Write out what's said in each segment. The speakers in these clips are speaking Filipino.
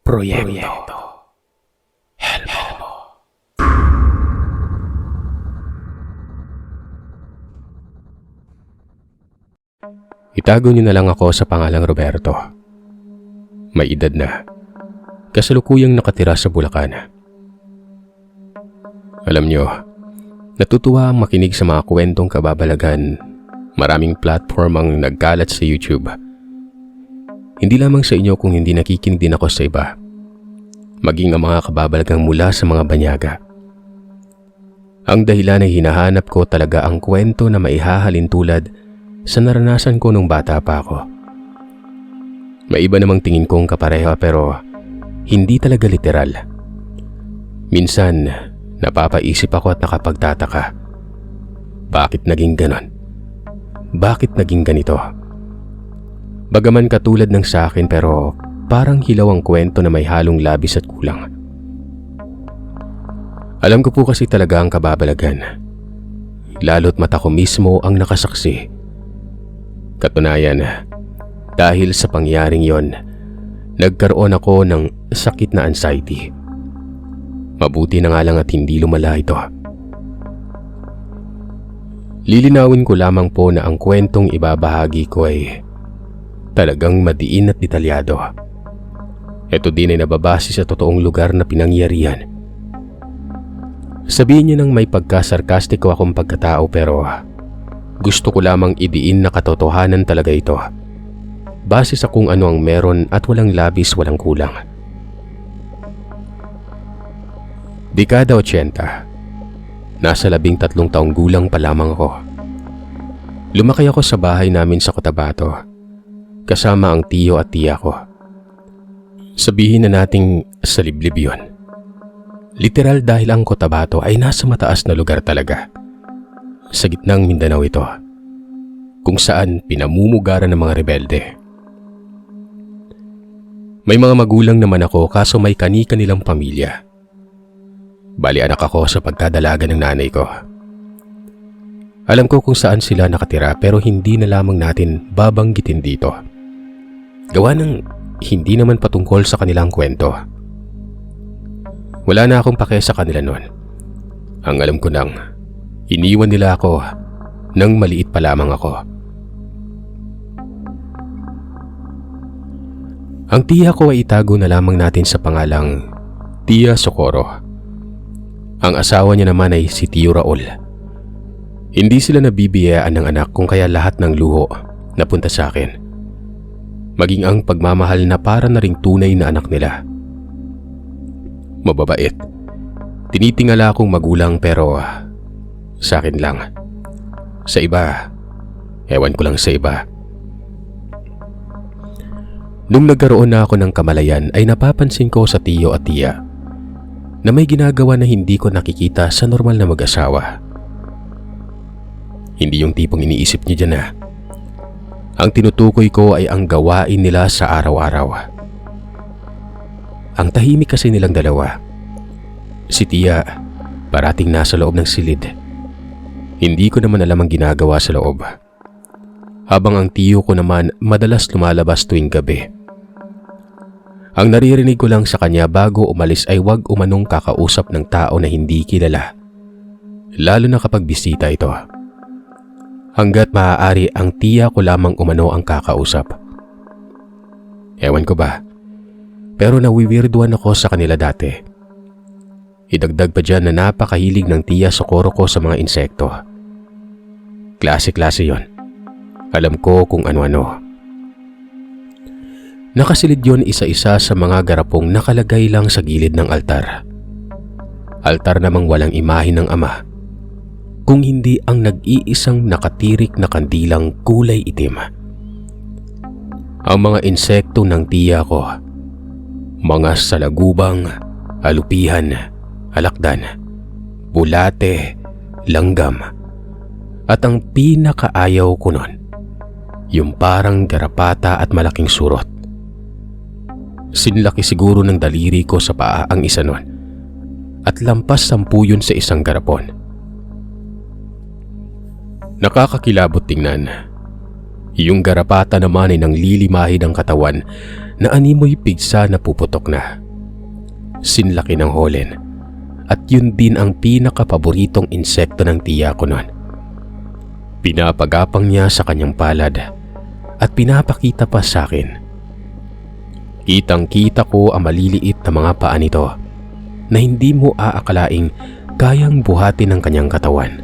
Proyekto Helmo. Itago niyo na lang ako sa pangalang Roberto. May edad na. Kasalukuyang nakatira sa Bulacan. Alam niyo, natutuwa ang makinig sa mga kwentong kababalagan. Maraming platform ang nagkalat sa YouTube. Hindi lamang sa inyo kung hindi nakikinig din ako sa iba. Maging ang mga kababalagang mula sa mga banyaga. Ang dahilan ay hinahanap ko talaga ang kwento na maihahalin tulad sa naranasan ko nung bata pa ako. May iba namang tingin kong kapareha pero hindi talaga literal. Minsan, napapaisip ako at nakapagtataka. Bakit naging ganon? Bakit naging ganito? Bagaman katulad ng sa akin pero parang hilaw ang kwento na may halong labis at kulang. Alam ko po kasi talaga ang kababalagan. Lalo't mata ko mismo ang nakasaksi. Katunayan, dahil sa pangyaring yon, nagkaroon ako ng sakit na anxiety. Mabuti na nga lang at hindi lumala ito. Lilinawin ko lamang po na ang kwentong ibabahagi ko ay talagang madiin at detalyado. Ito din ay nababase sa totoong lugar na pinangyarihan. Sabihin niyo nang may pagka-sarkastiko akong pagkatao pero gusto ko lamang idiin na katotohanan talaga ito. Base sa kung ano ang meron at walang labis walang kulang. Dekada 80. Nasa 13 taong gulang pa lamang ako. Lumaki ako sa bahay namin sa Cotabato. Kasama ang tiyo at tiya ko. Sabihin na nating sa liblib yun. Literal dahil ang Cotabato ay nasa mataas na lugar talaga. Sa gitnang Mindanao ito. Kung saan pinamumugaran ng mga rebelde. May mga magulang naman ako kaso may kani-kanilang pamilya. Bali anak ako sa pagkadalaga ng nanay ko. Alam ko kung saan sila nakatira pero hindi na lamang natin babanggitin dito. Gawa ng hindi naman patungkol sa kanilang kwento. Wala na akong pake sa kanila noon. Ang alam ko lang, iniwan nila ako nang maliit pa lamang ako. Ang tiya ko ay itago na lamang natin sa pangalang Tia Socorro. Ang asawa niya naman ay si Tio Raul. Hindi sila nabibiyayaan ng anak kung kaya lahat ng luho napunta sa akin. Maging ang pagmamahal na para na ring tunay na anak nila. Mababait. Tinitingala akong magulang pero sa akin lang. Sa iba, ewan ko lang sa iba. Nung nagkaroon na ako ng kamalayan ay napapansin ko sa tiyo at tiya na may ginagawa na hindi ko nakikita sa normal na mag-asawa. Hindi yung tipong iniisip niyo dyan Ang tinutukoy ko ay ang gawain nila sa araw-araw. Ang tahimik kasi nilang dalawa. Si Tia, parating nasa loob ng silid. Hindi ko naman alam ang ginagawa sa loob. Habang ang tiyo ko naman madalas lumalabas tuwing gabi. Ang naririnig ko lang sa kanya bago umalis ay huwag umanong kakausap ng tao na hindi kilala. Lalo na kapag bisita ito. Hanggat maaari ang tiya ko lamang umano ang kakausap. Ewan ko ba, pero nawiwirduan ako sa kanila dati. Idagdag pa dyan na napakahilig ng tiya Socorro ko sa mga insekto. Klase-klase yon. Alam ko kung ano-ano. Nakasilid yon isa-isa sa mga garapong nakalagay lang sa gilid ng altar. Altar namang walang imahe ng ama. Kung hindi ang nag-iisang nakatirik na kandilang kulay itim. Ang mga insekto ng tiya ko, mga salagubang, alupihan, alakdan, bulate, langgam, at ang pinakaayaw ko nun, yung parang garapata at malaking surot. Sinlaki siguro ng daliri ko sa paa ang isa nun, at lampas 10 yun sa isang garapon. Nakakakilabot tingnan. Yung garapata naman ay nanglilimahi ng katawan na animoy pigsa na puputok na. Sinlaki ng holen at yun din ang pinakapaboritong insekto ng tiya ko noon. Pinapagapang niya sa kanyang palad at pinapakita pa sa akin. Kitang-kita ko ang maliliit na mga paa nito na hindi mo aakalaing kayang buhatin ng kanyang katawan.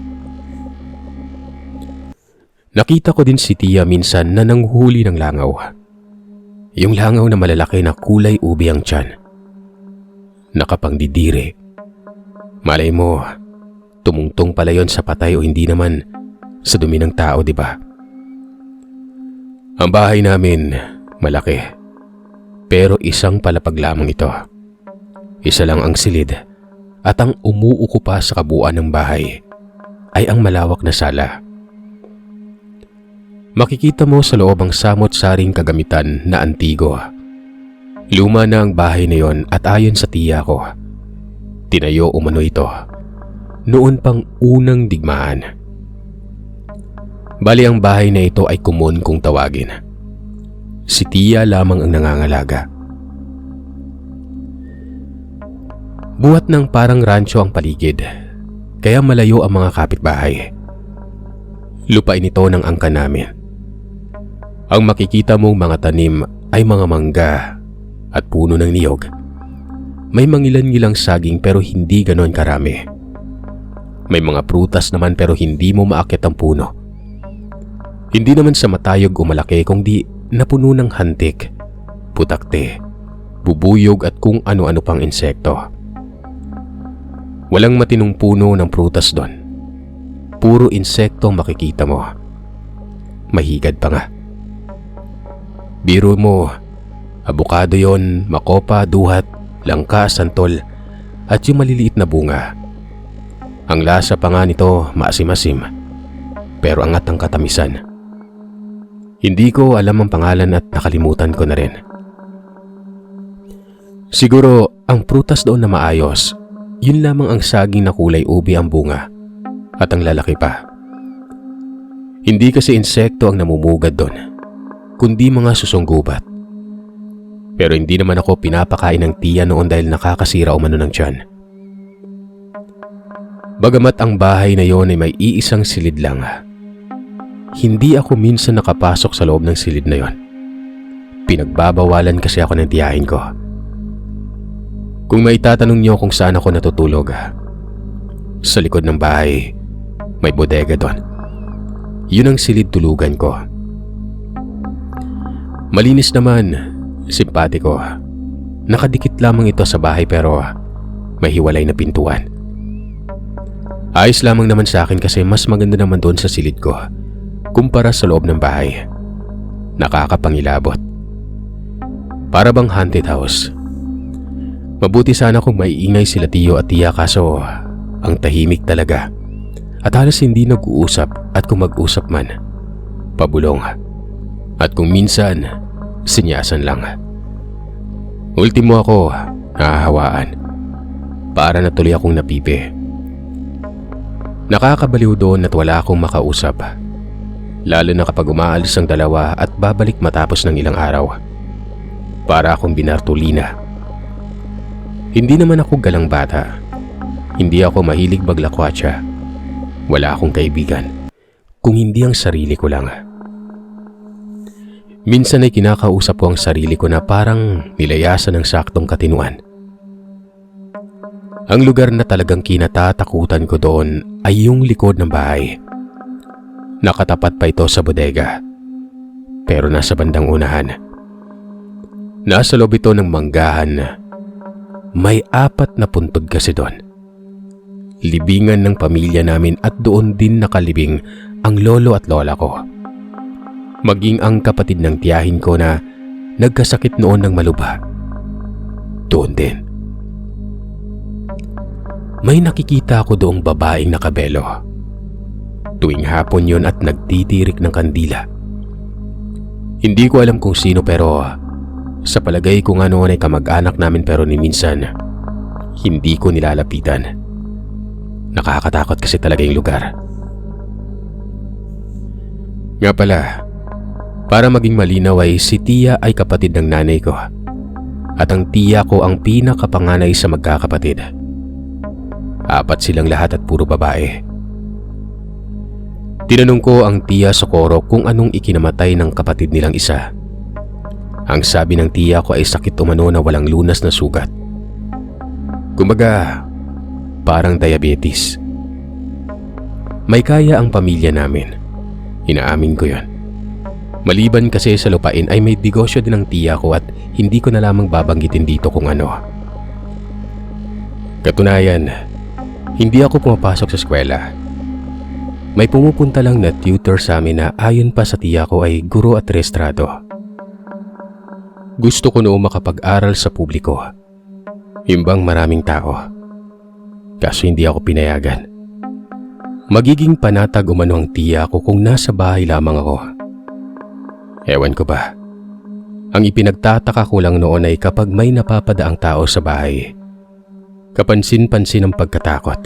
Nakita ko din si tiya minsan na nanghuli ng langaw. Yung langaw na malalaki na kulay ubi ang tiyan. Nakapangdidiri. Malay mo, tumungtong pala yon sa patay o hindi naman sa dumi ng tao, di ba? Ang bahay namin, malaki. Pero isang palapag lamang ito. Isa lang ang silid at ang umuuko pa sa kabuuan ng bahay ay ang malawak na sala. Makikita mo sa loob ang samot-saring kagamitan na antigo. Luma na ang bahay na yon at ayon sa tiya ko, tinayo umano ito noon pang unang digmaan. Bali ang bahay na ito ay kumon kung tawagin. Si tiya lamang ang nangangalaga. Buhat ng parang rancho ang paligid, kaya malayo ang mga kapitbahay. Lupain ito ng angkan namin. Ang makikita mong mga tanim ay mga mangga at puno ng niyog. May mangilan-ngilang saging pero hindi ganon karami. May mga prutas naman pero hindi mo maakyat ang puno. Hindi naman sa matayog o malaki kundi napuno ng hantik, putakte, bubuyog at kung ano-ano pang insekto. Walang matinong puno ng prutas doon. Puro insekto makikita mo. Mahigad pa nga. Biro mo, abukado yon, makopa, duhat, langka, santol, at yung maliliit na bunga. Ang lasa pa nga nito maasim-asim, pero angat ang katamisan. Hindi ko alam ang pangalan at nakalimutan ko na rin. Siguro ang prutas doon na maayos, yun lamang ang saging na kulay ubi ang bunga at ang lalaki pa. Hindi kasi insekto ang namumugad doon, kundi mga susunggubat. Pero hindi naman ako pinapakain ng tiya noon dahil nakakasira umano ng tiyan. Bagamat ang bahay na yon ay may iisang silid lang, hindi ako minsan nakapasok sa loob ng silid na yon. Pinagbabawalan kasi ako ng tiyahin ko. Kung may tatanong niyo kung saan ako natutulog, sa likod ng bahay, may bodega doon. Yun ang silid tulugan ko. Malinis naman, simpatiko. Nakadikit lamang ito sa bahay pero may hiwalay na pintuan. Ayos lamang naman sa akin kasi mas maganda naman doon sa silid ko kumpara sa loob ng bahay. Nakakapangilabot. Para bang haunted house. Mabuti sana kung maiingay sila tiyo at tiya kaso ang tahimik talaga. At halos hindi nag-uusap at kung mag-usap man, pabulong. At kung minsan, sinyasan lang. Ultimo ako, nahahawaan. Para na tuloy akong napipi. Nakakabaliw doon at wala akong makausap. Lalo na kapag umaalis ang dalawa at babalik matapos ng ilang araw. Para akong binartulina. Hindi naman ako galang bata. Hindi ako mahilig maglakwatsa. Wala akong kaibigan. Kung hindi ang sarili ko lang. Minsan ay kinakausap ko ang sarili ko na parang nilayasan ng saktong katinuan. Ang lugar na talagang kinatatakutan ko doon ay yung likod ng bahay. Nakatapat pa ito sa bodega. Pero nasa bandang unahan. Nasa loob ito ng manggahan. May 4 na puntod kasi doon. Libingan ng pamilya namin at doon din nakalibing ang lolo at lola ko. Maging ang kapatid ng tiyahin ko na nagkasakit noon ng malubha. Doon din. May nakikita ako doong babaeng nakabelo. Tuwing hapon yon at nagtitirik ng kandila. Hindi ko alam kung sino pero sa palagay ko nga noon ay kamag-anak namin pero ni minsan hindi ko nilalapitan. Nakakatakot kasi talaga yung lugar. Nga pala, Para maging malinaw ay si Tia ay kapatid ng nanay ko at ang tiya ko ang pinakapanganay sa magkakapatid. 4 silang lahat at puro babae. Tinanong ko ang tiya Socorro kung anong ikinamatay ng kapatid nilang isa. Ang sabi ng tiya ko ay sakit umano na walang lunas na sugat. Kumbaga, parang diabetes. May kaya ang pamilya namin. Inaamin ko yon. Maliban kasi sa lupain ay may negosyo din ng tiya ko at hindi ko na lamang babanggitin dito kung ano. Katunayan, hindi ako pumapasok sa eskwela. May pumupunta lang na tutor sa amin na ayon pa sa tiya ko ay guro at rehistrado. Gusto ko noong makapag-aral sa publiko. Imbang maraming tao. Kaso hindi ako pinayagan. Magiging panatag umano ang tiya ko kung nasa bahay lamang ako. Ewan ko ba. Ang ipinagtataka ko lang noon ay kapag may napapadaang tao sa bahay, kapansin-pansin ang pagkatakot.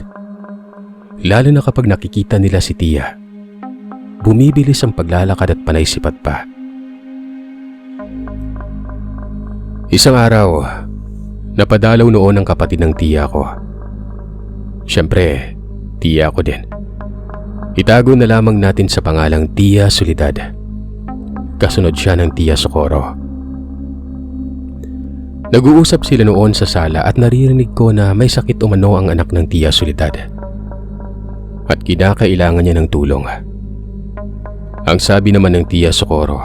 Lalo na kapag nakikita nila si Tia. Bumibilis ang paglalakad at panay sipat pa. Isang araw, napadalaw noon ang kapatid ng tiya ko. Siyempre, tiya ko din. Itago na lamang natin sa pangalang Tia Soledad. Kasunod siya ng tiya Socorro. Nag-uusap sila noon sa sala at naririnig ko na may sakit umano ang anak ng tiya Soledad. At kinakailangan niya ng tulong. Ang sabi naman ng tiya Socorro,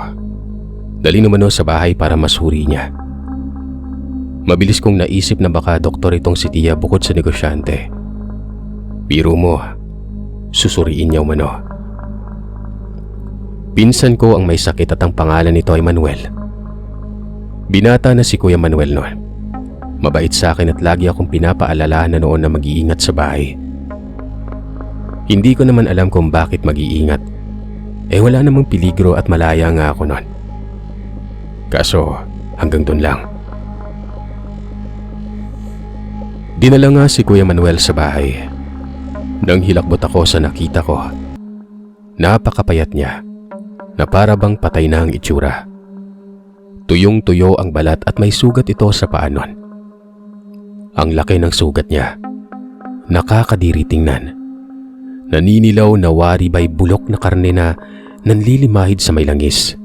dali umano sa bahay para masuri niya. Mabilis kong naisip na baka doktor itong si tiya bukod sa negosyante. Biro mo, susuriin niya umano. Pinsan ko ang may sakit at ang pangalan nito ay Manuel. Binata na si Kuya Manuel noon. Mabait sa akin at lagi akong pinapaalalahan na noon na mag-iingat sa bahay. Hindi ko naman alam kung bakit mag-iingat. Wala namang peligro at malaya nga ako noon. Kaso hanggang doon lang. Dinala nga si Kuya Manuel sa bahay. Nang hilakbot ako sa nakita ko, napakapayat niya na para bang patay na ang itsura. Tuyong-tuyo ang balat at may sugat ito sa paa nun. Ang laki ng sugat niya. Nakakadiri tingnan. Naninilaw na waribay bulok na karne na nanlilimahid sa may langis.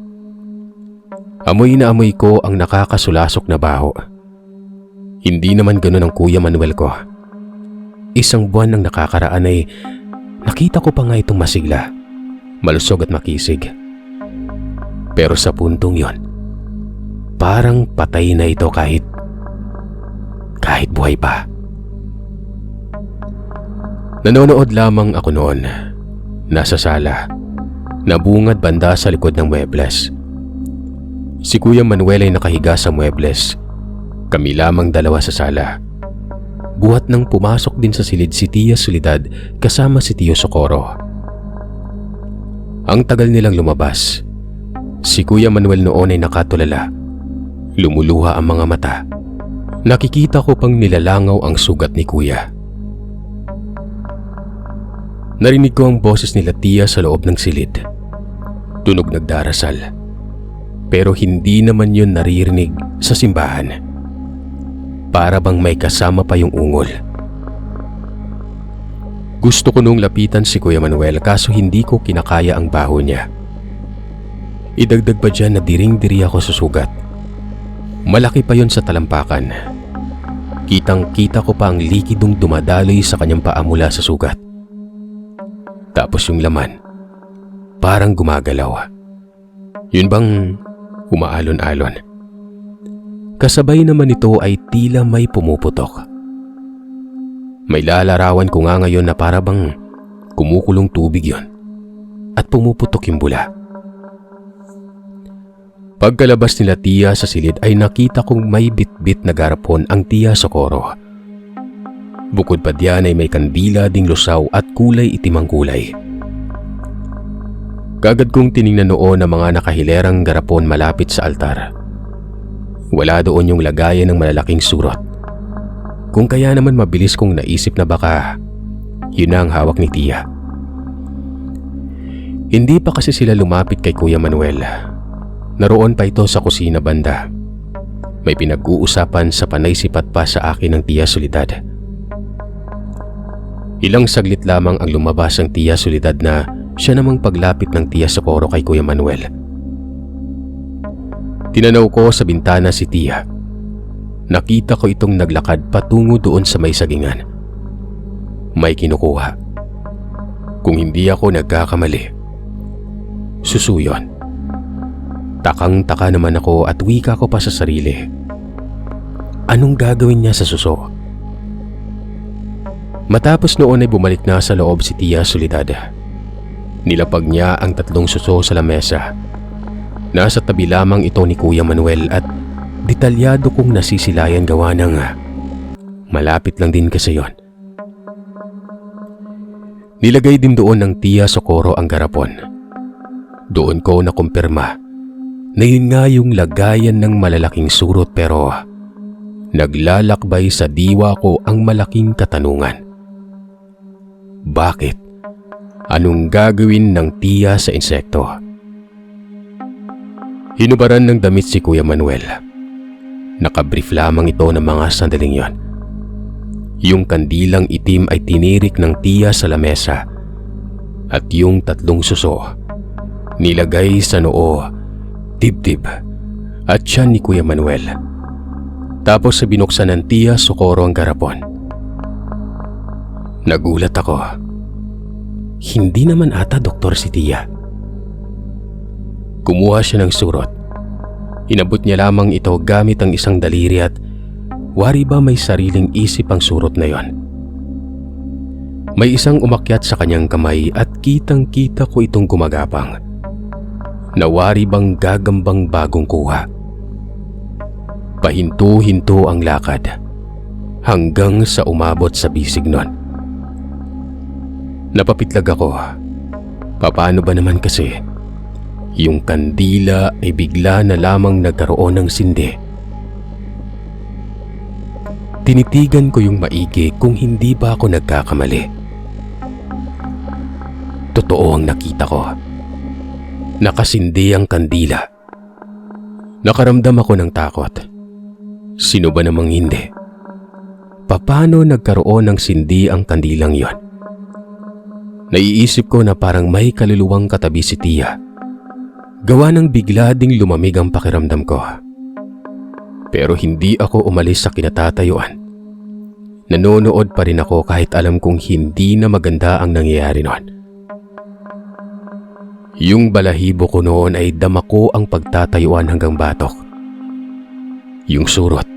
Amoy na amoy ko ang nakakasulasok na baho. Hindi naman ganun ang Kuya Manuel ko. Isang buwan nang nakakaraan ay nakita ko pa nga itong masigla, malusog at makisig. Pero sa puntong yon, parang patay na ito kahit buhay pa. Nanonood lamang ako noon. Nasa sala, nabungad banda sa likod ng muebles. Si Kuya Manuel ay nakahiga sa muebles. Kami lamang dalawa sa sala. Buhat nang pumasok din sa silid si Tia Soledad kasama si Tio Socorro. Ang tagal nilang lumabas. Si Kuya Manuel noon ay nakatulala. Lumuluha ang mga mata. Nakikita ko pang nilalangaw ang sugat ni Kuya. Narinig ko ang boses nila Tia sa loob ng silid. Tunog nagdarasal. Pero hindi naman yun naririnig sa simbahan. Para bang may kasama pa yung ungol. Gusto ko nung lapitan si Kuya Manuel kaso hindi ko kinakaya ang baho niya. Idagdag pa dyan na diring-diri ako sa sugat. Malaki pa yon sa talampakan. Kitang-kita ko pa ang likidong dumadaloy sa kanyang paa mula sa sugat. Tapos yung laman, parang gumagalaw. Yun bang umaalon-alon? Kasabay naman ito ay tila may pumuputok. May lalarawan ko nga ngayon na para bang kumukulong tubig yon at pumuputok yung bula. Pagkalabas nila Tia sa silid ay nakita kong may bitbit na garapon ang Tia Socorro. Bukod pa diyan ay may kandila ding lusaw at kulay itim ang kulay. Kagad kong tiningnan noon ang mga nakahilerang garapon malapit sa altar. Wala doon yung lagayan ng malalaking surot. Kung kaya naman mabilis kong naisip na baka yun na ang hawak ni Tia. Hindi pa kasi sila lumapit kay Kuya Manuel. Naroon pa ito sa kusina banda. May pinag-uusapan sa panay sipat pa sa akin ng Tia Soledad. Ilang saglit lamang ang lumabas ang Tia Soledad na siya namang paglapit ng Tia Socorro kay Kuya Manuel. Tinanaw ko sa bintana si Tia. Nakita ko itong naglakad patungo doon sa may sagingan. May kinukuha. Kung hindi ako nagkakamali, suso yun. Takang-taka naman ako at wika ko pa sa sarili. Anong gagawin niya sa suso? Matapos noon ay bumalik na sa loob si Tia Soledad. Nilapag niya ang 3 suso sa lamesa. Nasa tabi lamang ito ni Kuya Manuel at detalyado kong nasisilayan gawa ng malapit lang din kasi yon. Nilagay din doon ng Tia Socorro ang garapon. Doon ko nakumpirma na yun nga yung lagayan ng malalaking surot, pero naglalakbay sa diwa ko ang malaking katanungan. Bakit? Anong gagawin ng Tia sa insekto? Hinubaran ng damit si Kuya Manuel. Nakabrief lamang ito ng mga sandaling yon. Yung kandilang itim ay tinirik ng Tia sa lamesa at yung 3 suso nilagay sa noo, dibdib at tiyan ni Kuya Manuel. Tapos binuksan ng Tia Socorro ang garapon. Nagulat ako. Hindi naman ata doktor si Tia. Kumuha siya ng surot. Inabot niya lamang ito gamit ang isang daliri at wari ba may sariling isip ang surot na yon. May isang umakyat sa kanyang kamay at kitang-kita ko itong gumagapang. Nawari bang gagambang bagong kuha. Pahinto-hinto ang lakad hanggang sa umabot sa bisig nun. Napapitlag ako. Paano ba naman kasi? Yung kandila ay bigla na lamang nagkaroon ng sindi. Tinitigan ko yung maigi kung hindi ba ako nagkakamali. Totoo ang nakita ko. Nakasindi ang kandila. Nakaramdam ako ng takot. Sino ba namang hindi? Paano nagkaroon ng sindi ang kandilang yon? Naiisip ko na parang may kaluluwang katabi si Tia. Gawa ng bigla ding lumamig ang pakiramdam ko. Pero hindi ako umalis sa kinatatayuan. Nanonood pa rin ako kahit alam kong hindi na maganda ang nangyayari noon. Yung balahibo ko noon ay dama ko ang pagtatayuan hanggang batok. Yung surot,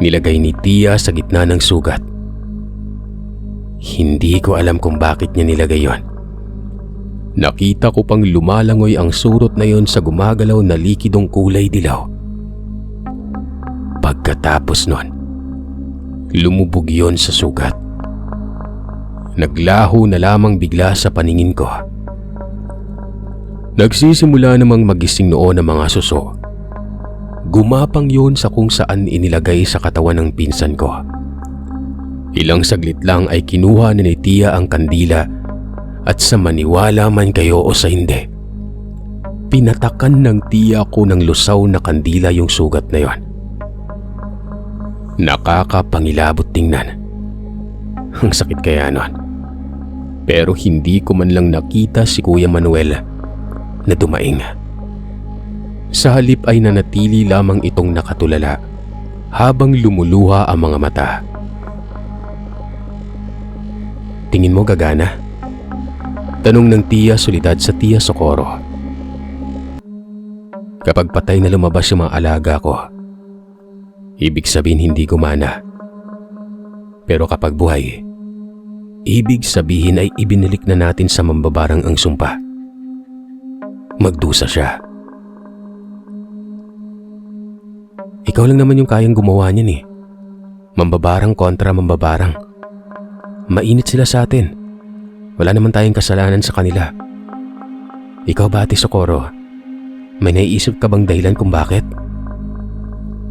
nilagay ni Tia sa gitna ng sugat. Hindi ko alam kung bakit niya nilagay yon. Nakita ko pang lumalangoy ang surot na yon sa gumagalaw na likidong kulay dilaw. Pagkatapos nun, lumubog yon sa sugat. Naglaho na lamang bigla sa paningin ko. Nagsisimula namang magising noon ang mga suso. Gumapang yon sa kung saan inilagay sa katawan ng pinsan ko. Ilang saglit lang ay kinuha ni Tia ang kandila at sa maniwala man kayo o sa hindi, pinatakan ng Tia ko ng lusaw na kandila yung sugat na yon. Nakakapangilabot tingnan. Ang sakit kaya nun. Pero hindi ko man lang nakita si Kuya Manuel na dumaing. Sa halip ay nanatili lamang itong nakatulala habang lumuluha ang mga mata. Tingin mo gagana? Tanong ng Tia Soledad sa Tia Socorro. Kapag patay na lumabas yung mga alaga ko, ibig sabihin hindi gumana. Pero kapag buhay, ibig sabihin ay ibinalik na natin sa mambabarang ang sumpa. Magdusa siya. Ikaw lang naman yung kayang gumawa niyan eh. Mambabarang kontra mambabarang. Mainit sila sa atin. Wala naman tayong kasalanan sa kanila. Ikaw ba, Ate Socorro? May naiisip ka bang dahilan kung bakit?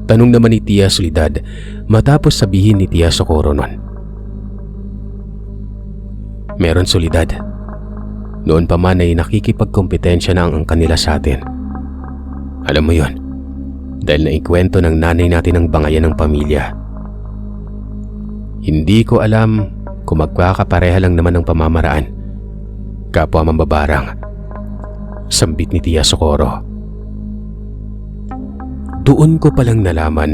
Tanong naman ni Tia Soledad matapos sabihin ni Tia Socorro nun. Meron, Soledad. Noon pa man ay nakikipagkompetensya na ang kanila sa atin. Alam mo yon, dahil naikwento ng nanay natin ang bangayan ng pamilya. Hindi ko alam kung magkakapareha lang naman ng pamamaraan. Kapwa mambabarang, sambit ni Tia Socorro. Doon ko palang nalaman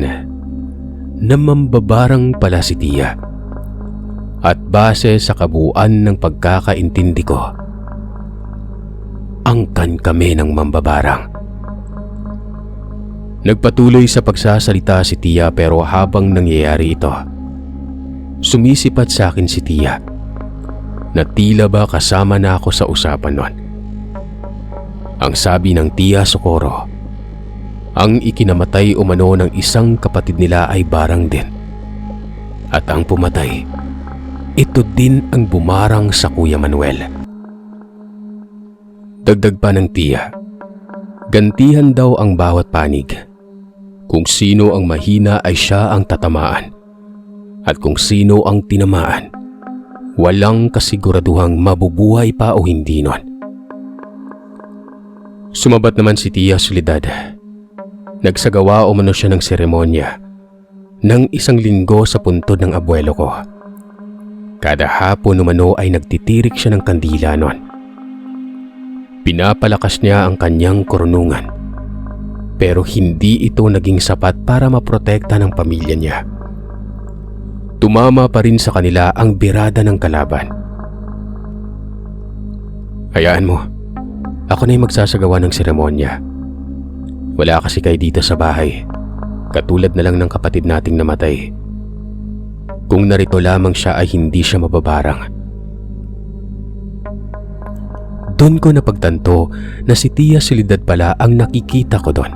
na mambabarang pala si Tia. At base sa kabuuan ng pagkakaintindi ko, angkan kami ng mambabarang. Nagpatuloy sa pagsasalita si Tia pero habang nangyayari ito, sumisipat sa akin si Tia na tila ba kasama na ako sa usapan nun. Ang sabi ng Tia Socorro, ang ikinamatay umano ng isang kapatid nila ay barang din. At ang pumatay, ito din ang bumarang sa Kuya Manuel. Dagdag pa ng Tia, gantihan daw ang bawat panig. Kung sino ang mahina ay siya ang tatamaan. At kung sino ang tinamaan, walang kasiguraduhang mabubuhay pa o hindi nun. Sumabat naman si Tia Soledad. Nagsagawa umano siya ng seremonya ng 1 linggo sa puntod ng abuelo ko. Kada hapon umano ay nagtitirik siya ng kandila nun. Pinapalakas niya ang kanyang karunungan, pero hindi ito naging sapat para maprotekta ng pamilya niya. Tumama pa rin sa kanila ang birada ng kalaban. Hayaan mo, ako na yung magsasagawa ng seremonya. Wala kasi kayo dito sa bahay, katulad na lang ng kapatid nating namatay. Kung narito lamang siya ay hindi siya mababarang. Doon ko napagtanto na si Tia Soledad pala ang nakikita ko doon,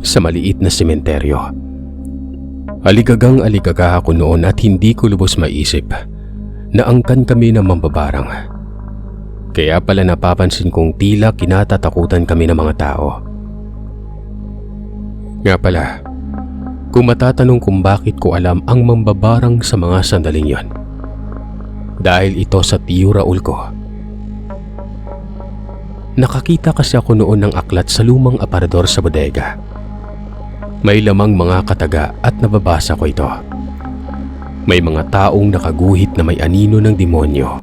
sa maliit na sementeryo. Aligagang-aligaga ako noon at hindi ko lubos maisip na angkan kami ng mambabarang. Kaya pala napapansin kong tila kinatatakutan kami ng mga tao. Nga pala, kung matatanong kung bakit ko alam ang mambabarang sa mga sandaling yon, dahil ito sa tiyo Raul ko. Nakakita kasi ako noon ng aklat sa lumang aparador sa bodega. May lamang mga kataga at nababasa ko ito. May mga taong nakaguhit na may anino ng demonyo.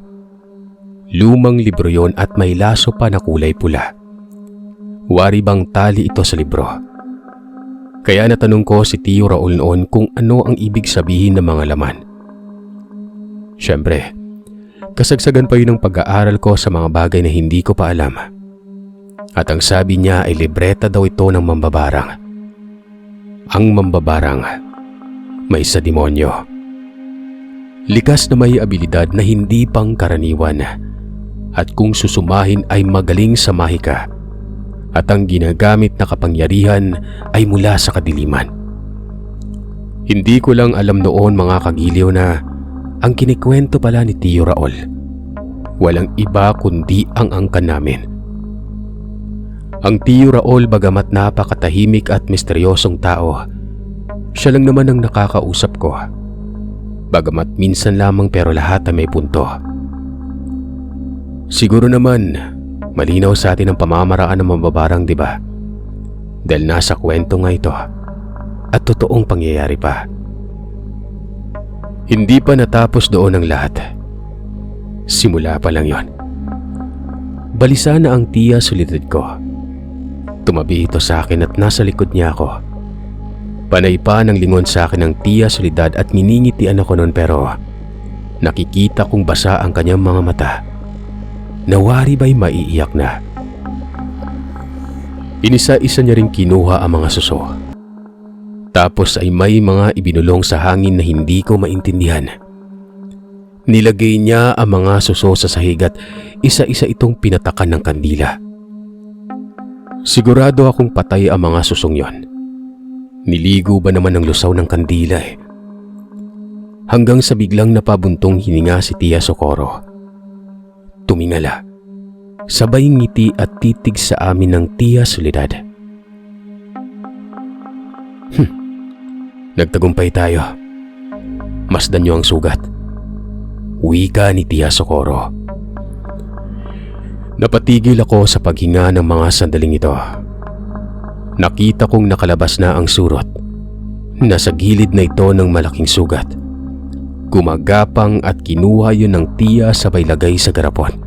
Lumang libro yon at may laso pa na kulay pula. Wari bang tali ito sa libro? Kaya natanong ko si Tiyo Raul noon kung ano ang ibig sabihin ng mga laman. Siyempre, kasagsagan pa yun ng pag-aaral ko sa mga bagay na hindi ko pa alam. At ang sabi niya ay libreta daw ito ng mambabarang. Ang mambabarang may sa demonyo. Likas na may abilidad na hindi pangkaraniwan at kung susumahin ay magaling sa mahika at ang ginagamit na kapangyarihan ay mula sa kadiliman. Hindi ko lang alam noon mga kagiliw na ang kinikwento pala ni Tiyo Raul walang iba kundi ang angkan namin. Ang Tiyo Raul bagamat napakatahimik at misteryosong tao, siya lang naman ang nakakausap ko. Bagamat minsan lamang pero lahat ay may punto. Siguro naman, malinaw sa atin ang pamamaraan ng mambabarang, di ba? Dahil nasa kwento nga ito at totoong pangyayari pa. Hindi pa natapos doon ang lahat. Simula pa lang yon. Balisa na ang Tia Soledad ko. Tumabi ito sa akin at nasa likod niya ako. Panay pa ng lingon sa akin ng Tia Soledad at niningitian ako noon pero nakikita kong basa ang kanyang mga mata. Nawari ba'y maiiyak na? Inisa-isa niya ring kinuha ang mga suso. Tapos ay may mga ibinulong sa hangin na hindi ko maintindihan. Nilagay niya ang mga suso sa sahig at isa-isa itong pinatakan ng kandila. Sigurado akong patay ang mga susong yon. Niligo ba naman ng lusaw ng kandila eh. Hanggang sa biglang napabuntong hininga si Tia Socorro. Tumingala, sabay ngiti at titig sa amin ng Tia Soledad. Nagtagumpay tayo. Masdan niyo ang sugat. Wika ni Tia Socorro. Napatigil ako sa paghinga ng mga sandaling ito. nakita kong nakalabas na ang surot. Nasa gilid na ito ng malaking sugat. Gumagapang at kinuha yun ng tiya sabay lagay sa garapon.